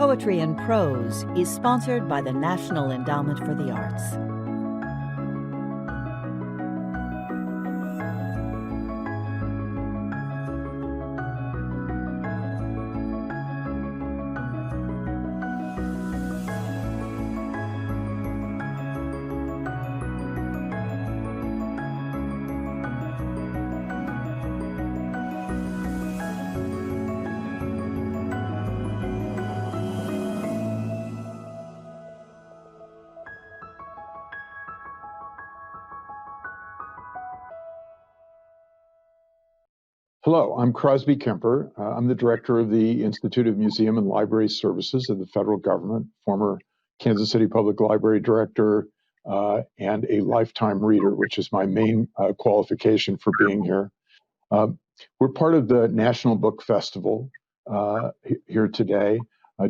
Poetry and Prose is sponsored by the National Endowment for the Arts. Hello, I'm Crosby Kemper. I'm the director of the Institute of Museum and Library Services of the federal government, former Kansas City Public Library director, and a lifetime reader, which is my main qualification for being here. We're part of the National Book Festival here today,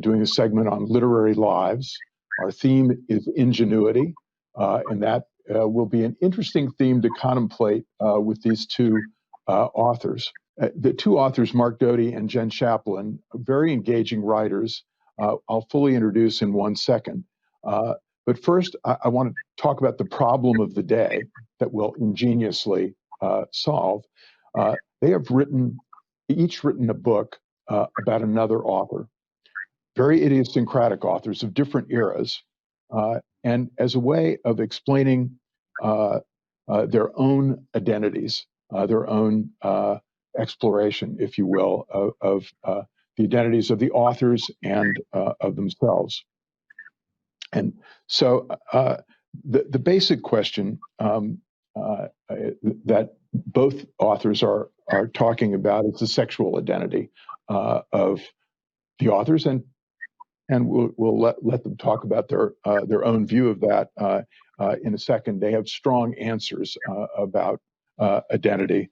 doing a segment on literary lives. Our theme is ingenuity, and that will be an interesting theme to contemplate with these two authors. The two authors, Mark Doty and Jenn Shapland, very engaging writers. I'll fully introduce in 1 second. But first, I want to talk about the problem of the day that we'll ingeniously solve. They have each written a book about another author, very idiosyncratic authors of different eras. And as a way of explaining their own identities, their own exploration, if you will, of the identities of the authors and of themselves. And so the basic question that both authors are talking about is the sexual identity of the authors, and we'll let them talk about their own view of that in a second. They have strong answers about identity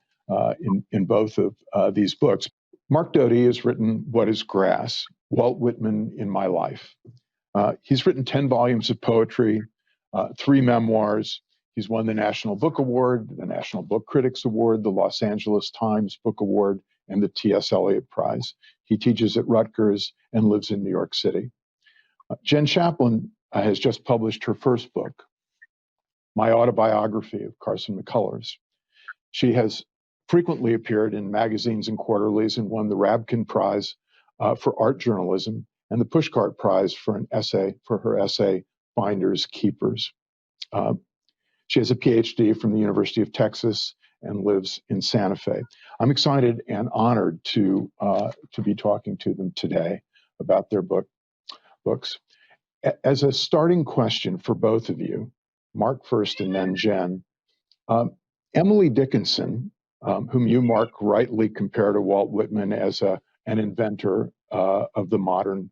in both of these books. Mark Doty has written What is Grass? Walt Whitman in My Life. He's written 10 volumes of poetry, 3 memoirs. He's won the National Book Award, the National Book Critics Award, the Los Angeles Times Book Award, and the T.S. Eliot Prize. He teaches at Rutgers and lives in New York City. Jenn Shapland has just published her first book, My Autobiography of Carson McCullers. She has frequently appeared in magazines and quarterlies and won the Rabkin Prize for art journalism and the Pushcart Prize for her essay, Finders Keepers. She has a PhD from the University of Texas and lives in Santa Fe. I'm excited and honored to be talking to them today about their books. As a starting question for both of you, Mark first and then Jenn, Emily Dickinson, whom you, Mark, rightly compare to Walt Whitman as an inventor of the modern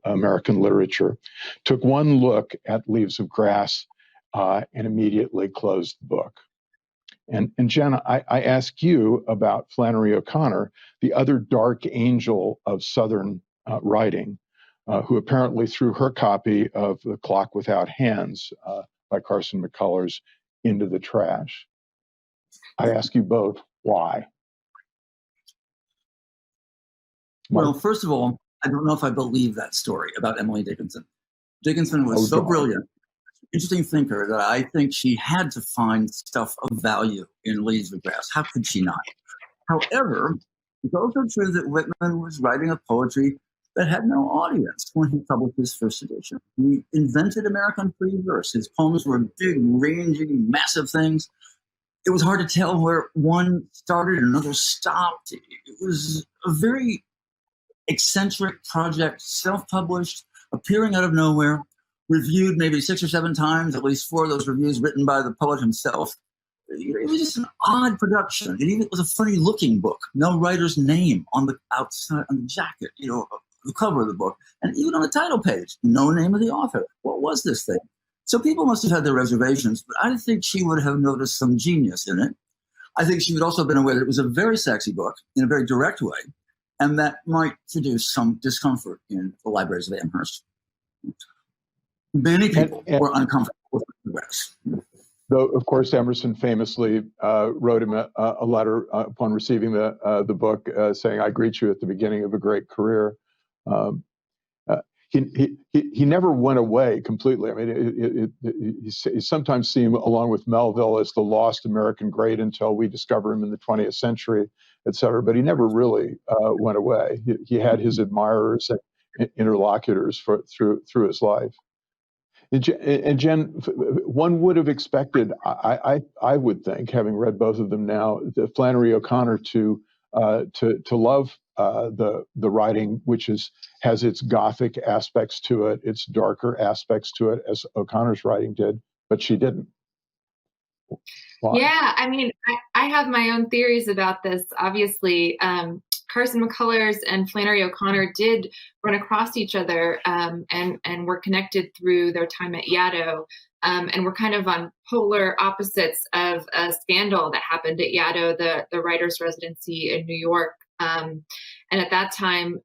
American literature, took one look at Leaves of Grass and immediately closed the book. And Jenn, I ask you about Flannery O'Connor, the other dark angel of Southern writing, who apparently threw her copy of The Clock Without Hands by Carson McCullers into the trash. I ask you both, why? Mark? Well, first of all, I don't know if I believe that story about Emily Dickinson. Dickinson was so brilliant, interesting thinker, that I think she had to find stuff of value in Leaves of Grass. How could she not? However, it's also true that Whitman was writing a poetry that had no audience when he published his first edition. He invented American free verse. His poems were big, ranging, massive things. It was hard to tell where one started and another stopped. It was a very eccentric project, self-published, appearing out of nowhere, reviewed maybe 6 or 7 times, at least 4 of those reviews written by the poet himself. It was just an odd production. It even was a funny-looking book. No writer's name on the outside, on the jacket, the cover of the book. And even on the title page, no name of the author. What was this thing? So people must have had their reservations, but I think she would have noticed some genius in it. I think she would also have been aware that it was a very sexy book in a very direct way, and that might produce some discomfort in the libraries of Amherst. Many people were uncomfortable with the West. Though, of course, Emerson famously wrote him a letter upon receiving the book saying, "I greet you at the beginning of a great career." he never went away completely. I mean, he sometimes seen along with Melville as the lost American great until we discover him in the 20th century, et cetera. But he never really went away. He had his admirers and interlocutors through his life. And Jenn, one would have expected, I would think, having read both of them now, that Flannery O'Connor to love the writing, which has its Gothic aspects to it, its darker aspects to it, as O'Connor's writing did, but she didn't. Why? Yeah, I mean, I have my own theories about this. Obviously, Carson McCullers and Flannery O'Connor did run across each other and were connected through their time at Yaddo, and were kind of on polar opposites of a scandal that happened at Yaddo, the writer's residency in New York. And at that time,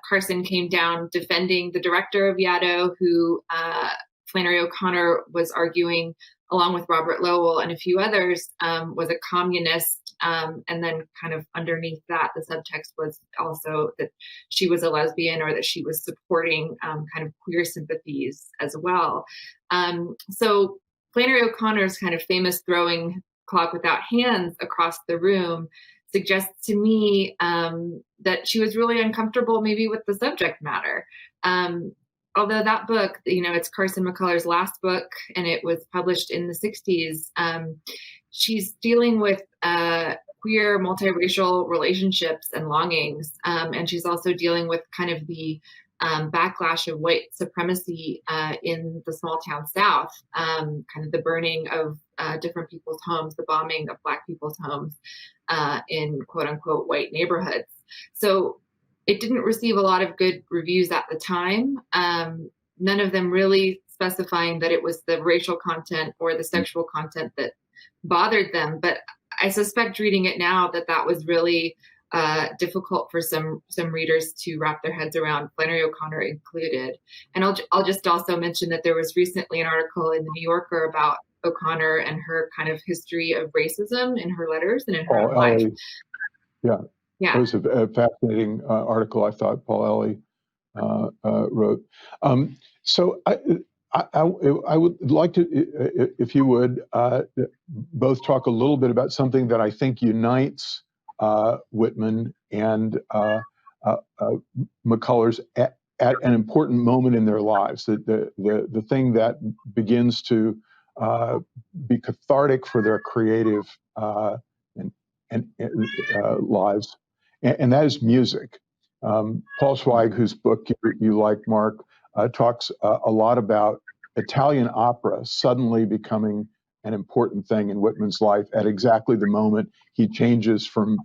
Carson came down defending the director of Yaddo, who Flannery O'Connor was arguing, along with Robert Lowell and a few others, was a communist. And then kind of underneath that, the subtext was also that she was a lesbian, or that she was supporting kind of queer sympathies as well. So Flannery O'Connor's kind of famous throwing clock without hands across the room suggests to me that she was really uncomfortable maybe with the subject matter. Although that book, it's Carson McCullers' last book, and it was published in the 60s. She's dealing with queer multiracial relationships and longings. And she's also dealing with kind of the backlash of white supremacy in the small town South, kind of the burning of different people's homes, the bombing of Black people's homes in quote unquote white neighborhoods. So it didn't receive a lot of good reviews at the time. None of them really specifying that it was the racial content or the sexual content that bothered them. But I suspect reading it now that was really difficult for some readers to wrap their heads around, Flannery O'Connor included. And I'll just also mention that there was recently an article in the New Yorker about O'Connor and her kind of history of racism in her letters and in her life. Yeah. It was a fascinating article, I thought, Paul Elie wrote. So I would like to, if you would, both talk a little bit about something that I think unites Whitman and McCullers at an important moment in their lives. The thing that begins to be cathartic for their creative lives, and that is music. Paul Zweig, whose book you like, Mark, talks a lot about Italian opera suddenly becoming an important thing in Whitman's life at exactly the moment he changes from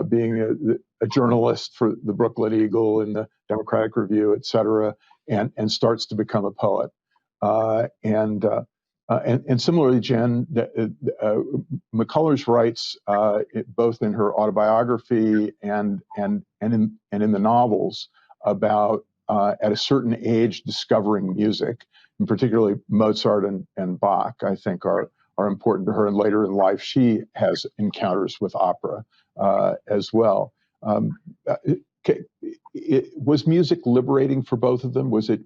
being a journalist for the Brooklyn Eagle and the Democratic Review, et cetera, and starts to become a poet. And similarly, Jenn, McCullers writes both in her autobiography and in the novels about at a certain age discovering music, and particularly Mozart and Bach, I think are important to her. And later in life, she has encounters with opera as well. Was music liberating for both of them? Was it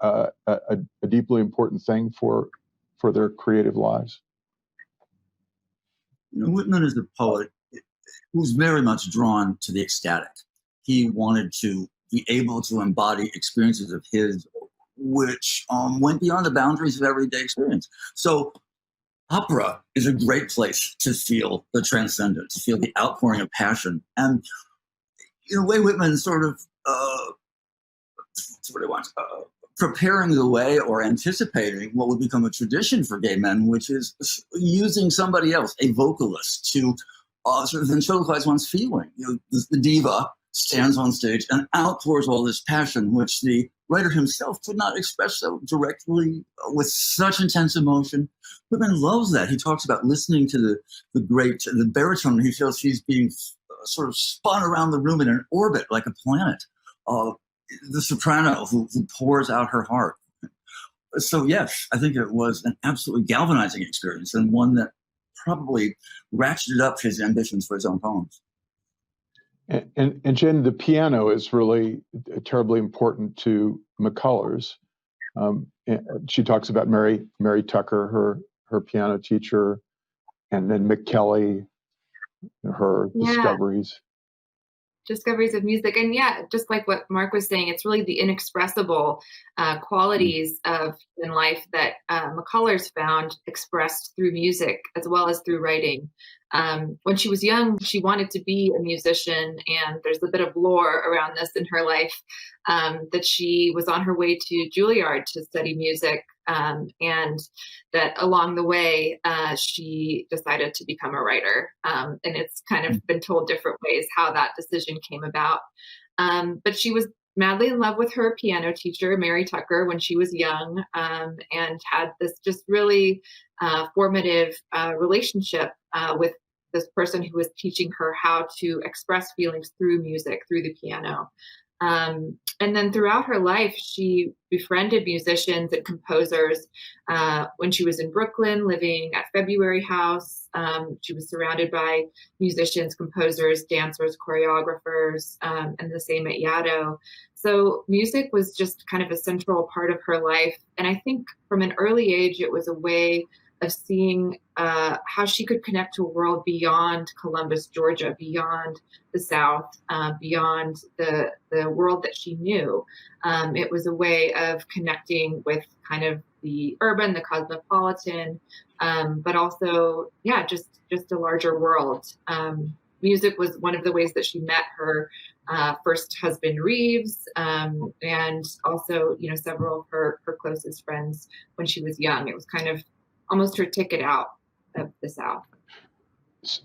a deeply important thing for their creative lives? Whitman is a poet who's very much drawn to the ecstatic. He wanted to be able to embody experiences of his which went beyond the boundaries of everyday experience. So opera is a great place to feel the transcendent, to feel the outpouring of passion. And in a way, Whitman sort of preparing the way or anticipating what would become a tradition for gay men, which is using somebody else, a vocalist, to sort of ventriloquize one's feeling. The diva stands on stage and outpours all this passion, which the writer himself could not express so directly with such intense emotion. Whitman loves that. He talks about listening to the baritone. He feels he's being sort of spun around the room in an orbit like a planet. The soprano who pours out her heart. So yes, I think it was an absolutely galvanizing experience, and one that probably ratcheted up his ambitions for his own poems. And Jenn, the piano is really terribly important to McCullers. She talks about Mary Tucker, her piano teacher, and then McKelly, her discoveries of music. And just like what Mark was saying, it's really the inexpressible qualities of human life that McCullers found expressed through music as well as through writing. When she was young, she wanted to be a musician, and there's a bit of lore around this in her life, that she was on her way to Juilliard to study music, and that along the way, she decided to become a writer. And it's kind of been told different ways how that decision came about. But she was madly in love with her piano teacher, Mary Tucker, when she was young, and had this just really formative relationship with this person who was teaching her how to express feelings through music, through the piano. And then throughout her life, she befriended musicians and composers. When she was in Brooklyn, living at February House, she was surrounded by musicians, composers, dancers, choreographers, and the same at Yaddo. So music was just kind of a central part of her life. And I think from an early age, it was a way of seeing how she could connect to a world beyond Columbus, Georgia, beyond the South, beyond the world that she knew. It was a way of connecting with kind of the urban, the cosmopolitan, but also, just a larger world. Music was one of the ways that she met her first husband, Reeves, and also, several of her closest friends when she was young. It was kind of almost her ticket out of the South.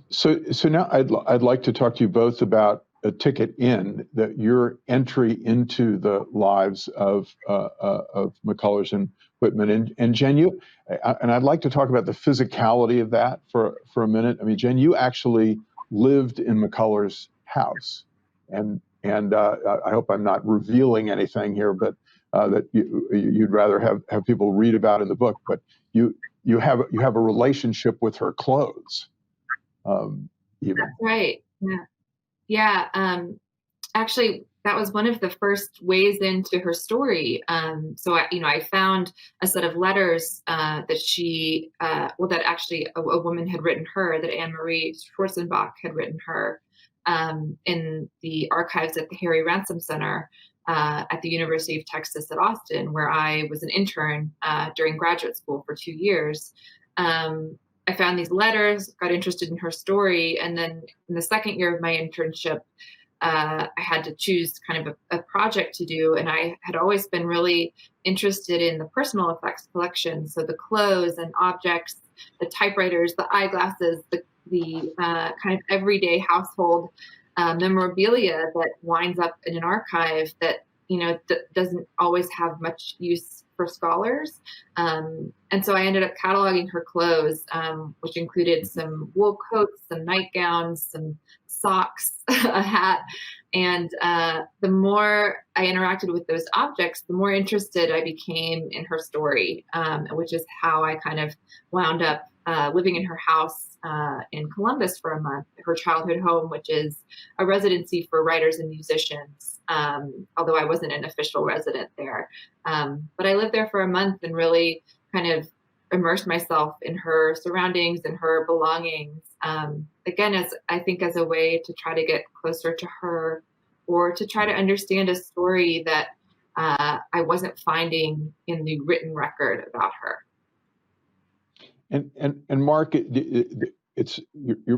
So now I'd like to talk to you both about a ticket in, that your entry into the lives of McCullers and Whitman. And Jenn, and I'd like to talk about the physicality of that for a minute. I mean, Jenn, you actually lived in McCullers' house, and I hope I'm not revealing anything here, but that you'd rather have people read about in the book. But you have a relationship with her clothes. Even. That's right. Yeah. Actually, that was one of the first ways into her story. So I found a set of letters that she, that actually a woman had written her, that Annemarie Schwarzenbach had written her, in the archives at the Harry Ransom Center at the University of Texas at Austin, where I was an intern during graduate school for 2 years. I found these letters, got interested in her story, and then in the second year of my internship, I had to choose kind of a project to do, and I had always been really interested in the personal effects collection, so the clothes and objects, the typewriters, the eyeglasses, the kind of everyday household memorabilia that winds up in an archive that doesn't always have much use for scholars. And so I ended up cataloging her clothes, which included some wool coats, some nightgowns, some socks, a hat. And the more I interacted with those objects, the more interested I became in her story, which is how I kind of wound up living in her house in Columbus for a month, her childhood home, which is a residency for writers and musicians, although I wasn't an official resident there. But I lived there for a month and really kind of immersed myself in her surroundings and her belongings. Again, as a way to try to get closer to her, or to try to understand a story that I wasn't finding in the written record about her. And Mark,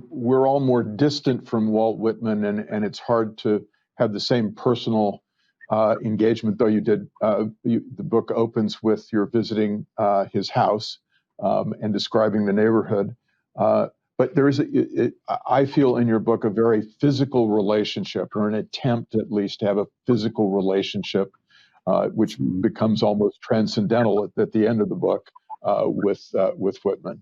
we're all more distant from Walt Whitman, and it's hard to have the same personal engagement, though you did. The book opens with your visiting his house and describing the neighborhood. But there is, I feel in your book, a very physical relationship, or an attempt at least to have a physical relationship, which becomes almost transcendental at the end of the book with Whitman.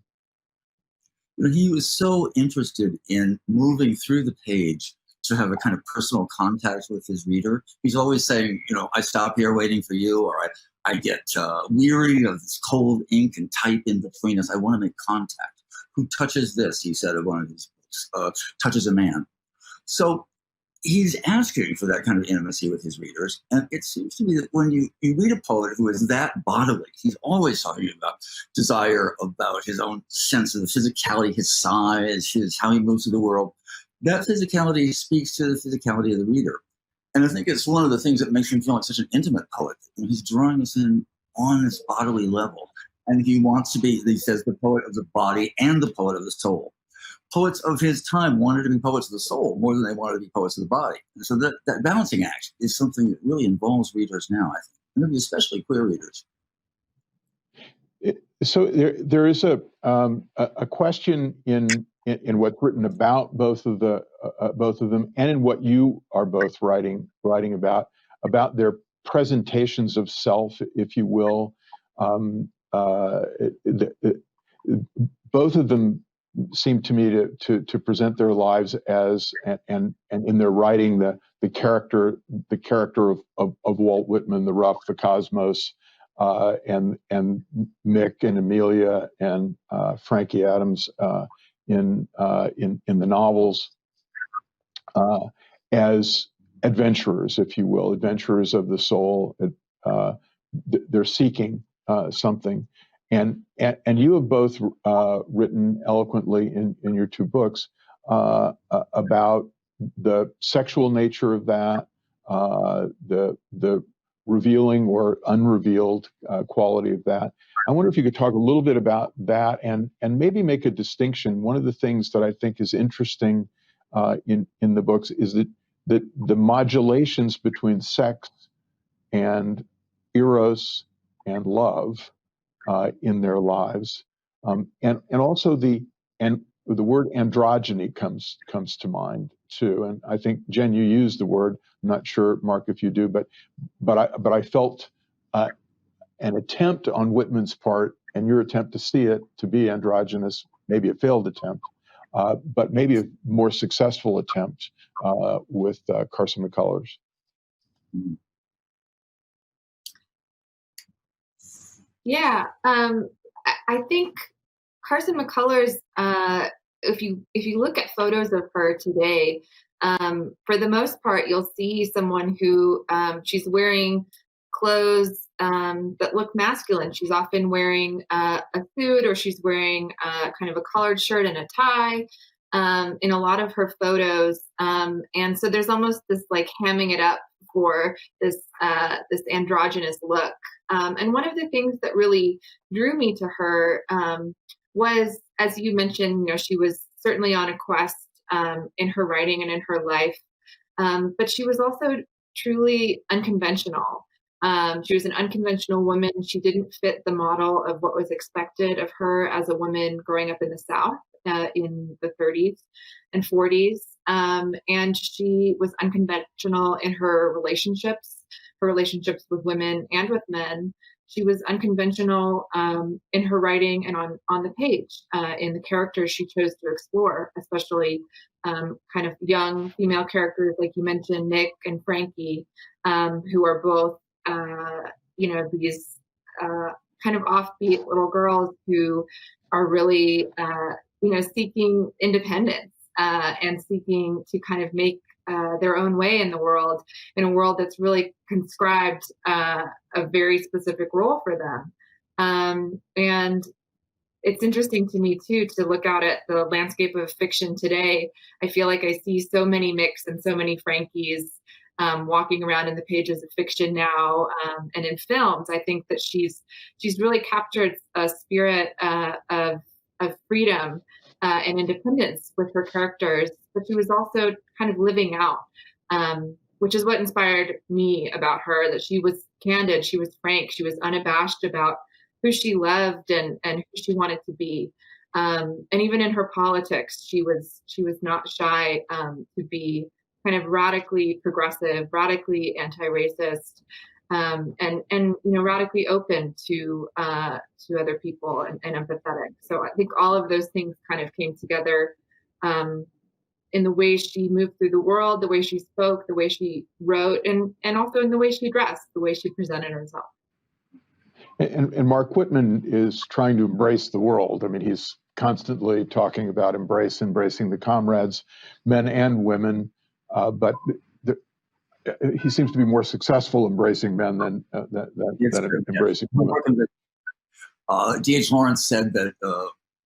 He was so interested in moving through the page to have a kind of personal contact with his reader. He's always saying, I stop here waiting for you, or I get weary of this cold ink and type in between us. I want to make contact. Who touches this, he said in one of his books, touches a man. So he's asking for that kind of intimacy with his readers. And it seems to me that when you read a poet who is that bodily, he's always talking about desire, about his own sense of the physicality, his size, how he moves through the world. That physicality speaks to the physicality of the reader. And I think it's one of the things that makes him feel like such an intimate poet. He's drawing us in on this bodily level. And he wants to be, he says, the poet of the body and the poet of the soul. Poets of his time wanted to be poets of the soul more than they wanted to be poets of the body. And so that balancing act is something that really involves readers now, I think, and maybe especially queer readers. So there is a question in what's written about both of them, and in what you are both writing about their presentations of self, if you will. Both of them seem to me to present their lives as, and in their writing, the character of Walt Whitman, the rough, the cosmos, and Mick and Amelia and Frankie Adams in the novels as adventurers, if you will, adventurers of the soul. They're seeking something. And you have both written eloquently in your two books about the sexual nature of that, the revealing or unrevealed quality of that. I wonder if you could talk a little bit about that and maybe make a distinction. One of the things that I think is interesting in the books is that the modulations between sex and eros and love in their lives, and also the word androgyny comes to mind too. And I think, Jenn, you used the word. I'm not sure, Mark, if you do, but I felt an attempt on Whitman's part, and your attempt to see it to be androgynous, maybe a failed attempt, but maybe a more successful attempt with Carson McCullers. Yeah, I think Carson McCullers, if you look at photos of her today, for the most part, you'll see someone who she's wearing clothes that look masculine. She's often wearing a suit, or she's wearing kind of a collared shirt and a tie in a lot of her photos. And so there's almost this like hamming it up for this androgynous look. And one of the things that really drew me to her was, as you mentioned, she was certainly on a quest in her writing and in her life, but she was also truly unconventional. She was an unconventional woman. She didn't fit the model of what was expected of her as a woman growing up in the South in the 30s and 40s. And she was unconventional in her relationships with women and with men. She was unconventional in her writing and on the page, in the characters she chose to explore, especially kind of young female characters, like you mentioned, Nick and Frankie, who are both, these kind of offbeat little girls who are really, seeking independence and seeking to kind of make their own way in the world, in a world that's really conscribed a very specific role for them. And it's interesting to me too, to look out at the landscape of fiction today. I feel like I see so many Micks and so many Frankies walking around in the pages of fiction now, and in films. I think that she's really captured a spirit of freedom and independence with her characters, but she was also kind of living out, which is what inspired me about her, that she was candid, she was frank, she was unabashed about who she loved and who she wanted to be. And even in her politics, she was not shy to be kind of radically progressive, radically anti-racist, and radically open to other people and empathetic. So I think all of those things kind of came together in the way she moved through the world, the way she spoke, the way she wrote, and also in the way she dressed, the way she presented herself. And Mark Whitman is trying to embrace the world. I mean, he's constantly talking about embracing the comrades, men and women, but he seems to be more successful embracing men than embracing women. D.H. Lawrence said that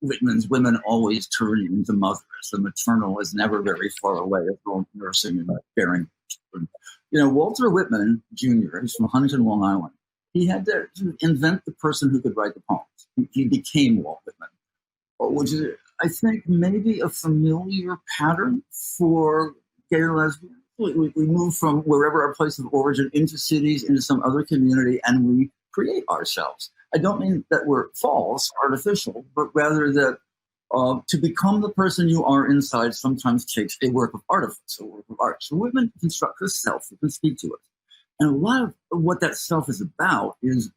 Whitman's women always turn into mothers. The maternal is never very far away of home nursing and bearing children. Walter Whitman Jr., he's from Huntington, Long Island. He had to invent the person who could write the poems. He became Walt Whitman, which is, I think, maybe a familiar pattern for gay or lesbian. We move from wherever our place of origin into cities, into some other community, and we create ourselves. I don't mean that we're false, artificial, but rather that to become the person you are inside sometimes takes a work of artifice, a work of art. So Whitman constructs a self that can speak to it. And a lot of what that self is about is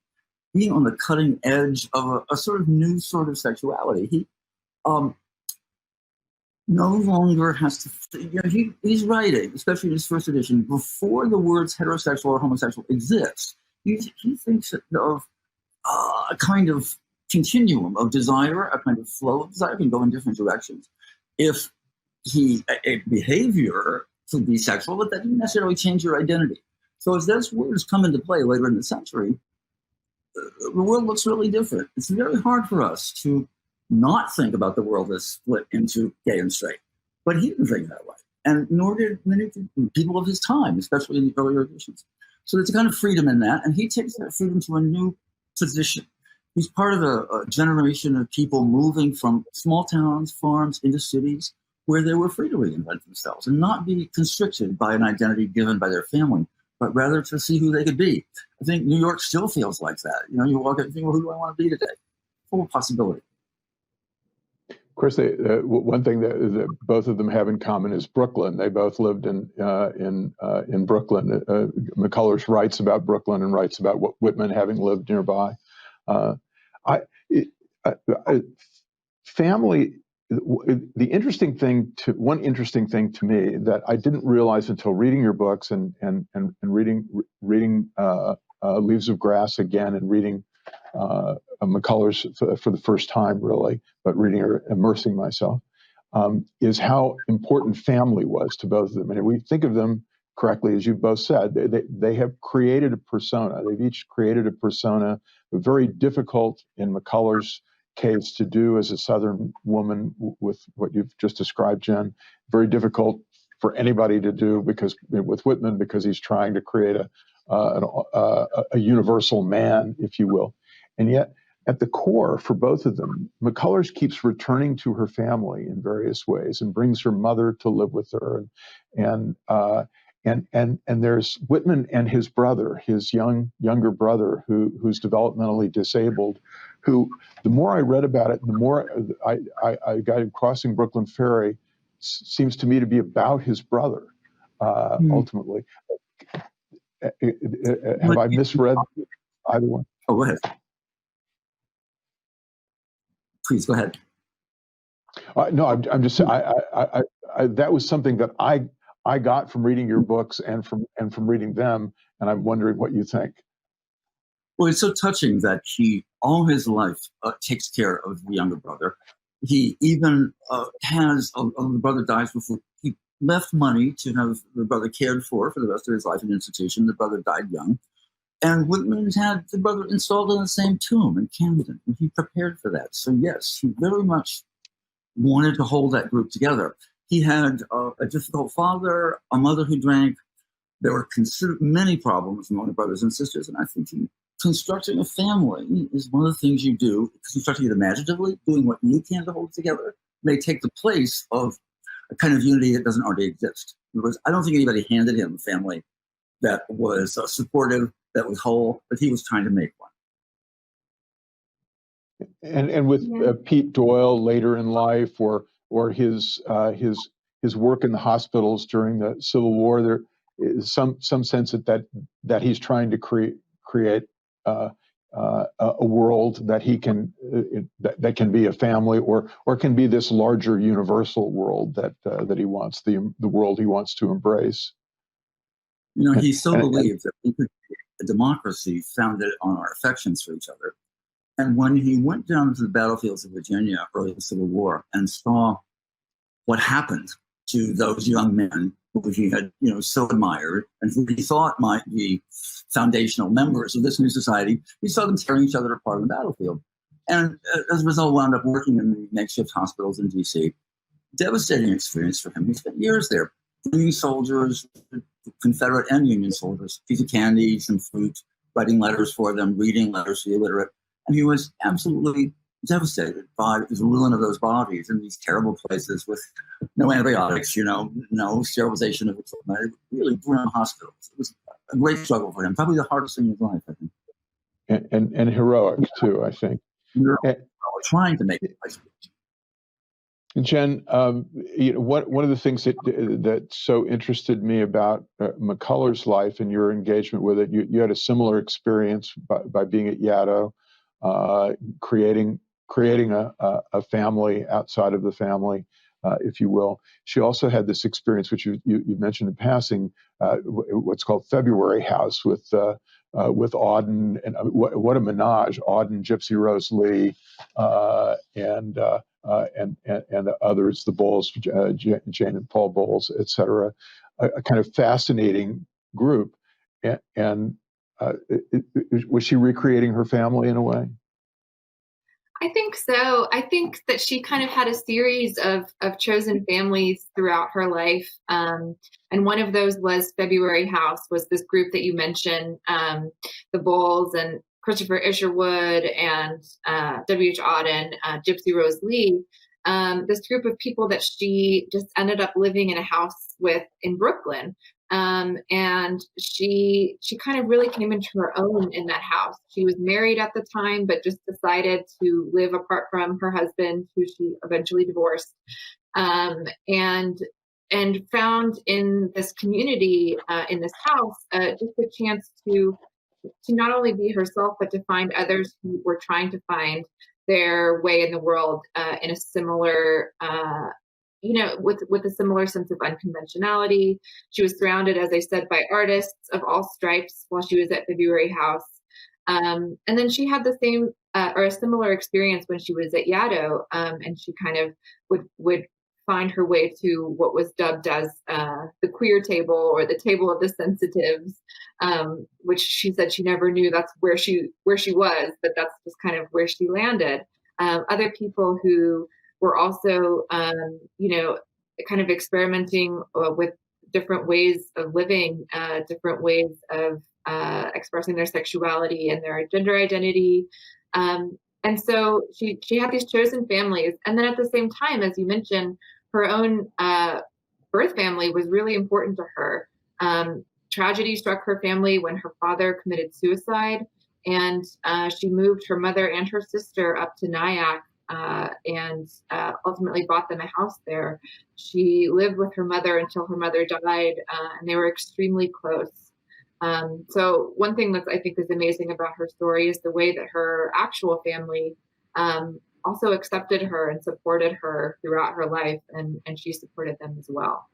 being on the cutting edge of a sort of new sort of sexuality. He no longer has to, he's writing, especially in his first edition, before the words heterosexual or homosexual exist. He thinks of a kind of continuum of desire, a kind of flow of desire can go in different directions. If a behavior could be sexual, but that didn't necessarily change your identity. So as those words come into play later in the century, the world looks really different. It's very hard for us to not think about the world as split into gay and straight. But he didn't think that way. And nor did many people of his time, especially in the earlier editions. So there's a kind of freedom in that. And he takes that freedom to a new position. He's part of a generation of people moving from small towns, farms, into cities where they were free to reinvent themselves and not be constricted by an identity given by their family, but rather to see who they could be. I think New York still feels like that. You walk out and think, well, who do I want to be today? Full of possibility. Of course, one thing that both of them have in common is Brooklyn. They both lived in Brooklyn. McCullers writes about Brooklyn and writes about Whitman having lived nearby. Family. One interesting thing to me that I didn't realize until reading your books and reading Leaves of Grass again and reading McCullers for the first time, really, but reading or immersing myself, is how important family was to both of them. And we think of them correctly, as you've both said, they have created a persona. They've each created a persona, very difficult in McCullers' case to do as a Southern woman with what you've just described, Jenn. Very difficult for anybody to do with Whitman, because he's trying to create a universal man, if you will. And yet, at the core, for both of them, McCullers keeps returning to her family in various ways and brings her mother to live with her. And there's Whitman and his brother, his younger brother, who's developmentally disabled, who, the more I read about it, the more I got Crossing Brooklyn Ferry seems to me to be about his brother, ultimately. Have I misread either one? Oh, go ahead. Please go ahead. No, I'm just saying. I that was something that I got from reading your books and from reading them, and I'm wondering what you think. Well, it's so touching that he, all his life, takes care of the younger brother. He even the brother dies before he left money to have the brother cared for the rest of his life in an institution. The brother died young. And Whitman had the brother installed in the same tomb in Camden, and he prepared for that. So yes, he very much wanted to hold that group together. He had a difficult father, a mother who drank. There were many problems among the brothers and sisters, and I think constructing a family is one of the things you do. Constructing it imaginatively, doing what you can to hold it together, may take the place of a kind of unity that doesn't already exist. In other words, I don't think anybody handed him a family that was supportive, that was whole, but he was trying to make one. And with Pete Doyle later in life, or his work in the hospitals during the Civil War, there is some sense that he's trying to create a world that he can that can be a family, or can be this larger universal world that he wants, the world he wants to embrace. He believed that we could create a democracy founded on our affections for each other. And when he went down to the battlefields of Virginia early in the Civil War and saw what happened to those young men who he had, so admired and who he thought might be foundational members of this new society, he saw them tearing each other apart on the battlefield. And as a result, wound up working in the makeshift hospitals in D.C. Devastating experience for him. He spent years there, bringing soldiers, Confederate and Union soldiers, a piece of candy, some fruit, writing letters for them, reading letters to the illiterate. And he was absolutely devastated by the ruin of those bodies in these terrible places with no antibiotics, no sterilization of equipment, really grim hospitals. It was a great struggle for him, probably the hardest thing in his life, I think. And heroic, too, I think. Trying to make it. Jenn, one of the things that so interested me about McCullers' life and your engagement with it, you had a similar experience by being at Yaddo, creating a family outside of the family, if you will. She also had this experience, which you mentioned in passing, what's called February House with Auden, and what a menage! Auden, Gypsy Rose Lee, and others, the Bowles, Jane and Paul Bowles, et cetera, a kind of fascinating group. And was she recreating her family in a way? I think so. I think that she kind of had a series of chosen families throughout her life. And one of those was February House, was this group that you mentioned, the Bowles and Christopher Isherwood and W.H. Auden, Gypsy Rose Lee, this group of people that she just ended up living in a house with in Brooklyn. And she kind of really came into her own in that house. She was married at the time, but just decided to live apart from her husband, who she eventually divorced, and found in this community, in this house, just a chance to not only be herself, but to find others who were trying to find their way in the world, in a similar, with a similar sense of unconventionality. She was surrounded, as I said, by artists of all stripes while she was at February House. And then she had the same or a similar experience when she was at Yaddo, and she kind of would find her way to what was dubbed as the queer table, or the table of the sensitives, which she said she never knew that's where she was, but that's just kind of where she landed. Other people who were also, kind of experimenting with different ways of living, different ways of expressing their sexuality and their gender identity. And so she had these chosen families. And then at the same time, as you mentioned, her own birth family was really important to her. Tragedy struck her family when her father committed suicide, and she moved her mother and her sister up to Nyack, and ultimately bought them a house there. She lived with her mother until her mother died, and they were extremely close. So one thing that I think is amazing about her story is the way that her actual family also accepted her and supported her throughout her life, and she supported them as well.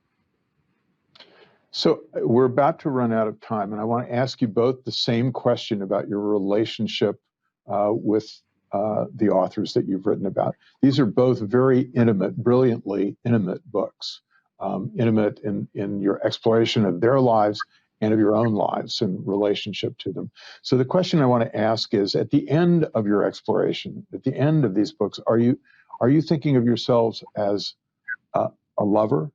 So we're about to run out of time, and I want to ask you both the same question about your relationship with the authors that you've written about. These are both very intimate, brilliantly intimate books, intimate in your exploration of their lives and of your own lives in relationship to them. So the question I want to ask is, at the end of your exploration, at the end of these books, are you thinking of yourselves as a lover,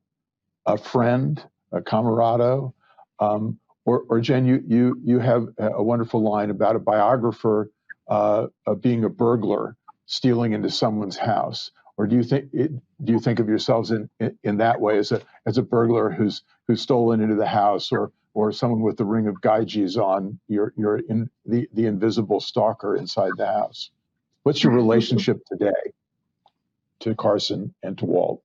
a friend, a camarado, or Jenn, you have a wonderful line about a biographer of being a burglar stealing into someone's house, or do you think of yourselves in that way as a burglar who's stolen into the house, or someone with the ring of Gyges on, you're in the invisible stalker inside the house? What's your relationship today to Carson and to Walt?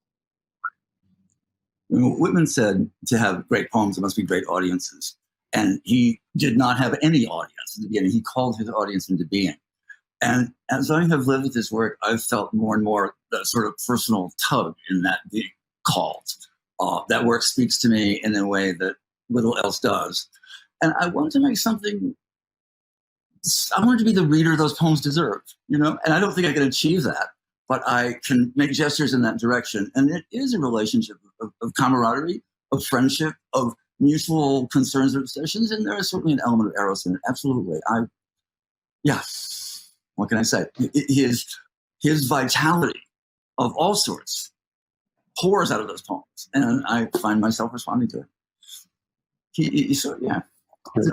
Whitman said to have great poems, there must be great audiences. And he did not have any audience in the beginning. He called his audience into being. And as I have lived with his work, I've felt more and more the sort of personal tug in that being called. That work speaks to me in a way that little else does. And I wanted to make something, I wanted to be the reader those poems deserved, and I don't think I can achieve that, but I can make gestures in that direction. And it is a relationship of camaraderie, of friendship, of mutual concerns or obsessions, and there is certainly an element of Eros in it. Absolutely. What can I say? His vitality of all sorts pours out of those poems, and I find myself responding to it. He's an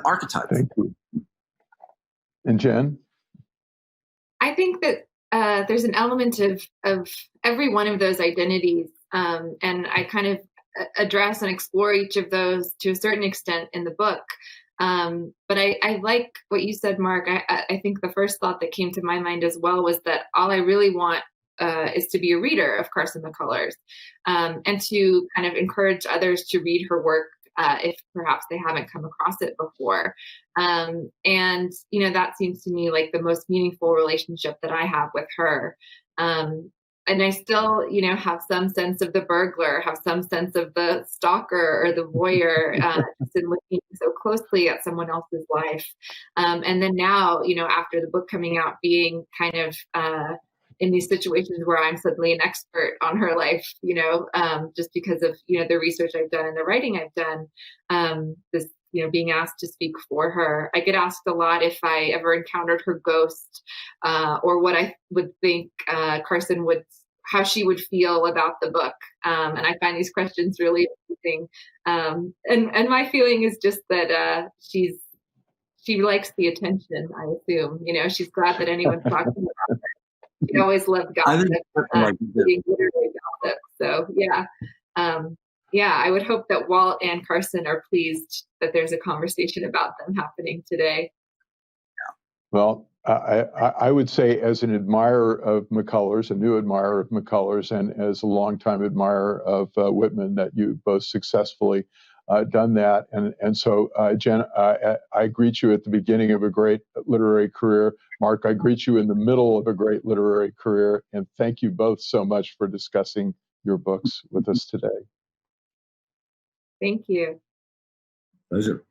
archetype. Thank you. And Jenn? I think that there's an element of every one of those identities, and I kind of address and explore each of those to a certain extent in the book. But I like what you said, Mark. I think the first thought that came to my mind as well was that all I really want is to be a reader of Carson McCullers, and to kind of encourage others to read her work if perhaps they haven't come across it before. And, that seems to me like the most meaningful relationship that I have with her. And I still, have some sense of the burglar, have some sense of the stalker or the voyeur, just in looking so closely at someone else's life. And then now, after the book coming out, being kind of in these situations where I'm suddenly an expert on her life, just because of, the research I've done and the writing I've done, this, being asked to speak for her. I get asked a lot if I ever encountered her ghost, or what I would think Carson how she would feel about the book. And I find these questions really interesting. And my feeling is just that she likes the attention, I assume. She's glad that anyone's talking about her. She always loved gossip, reading literary gossip. So I would hope that Walt and Carson are pleased that there's a conversation about them happening today. Well, I would say, as an admirer of McCullers, a new admirer of McCullers, and as a longtime admirer of Whitman, that you both successfully done that. And so, Jenn, I greet you at the beginning of a great literary career. Mark, I greet you in the middle of a great literary career. And thank you both so much for discussing your books with us today. Thank you. Pleasure.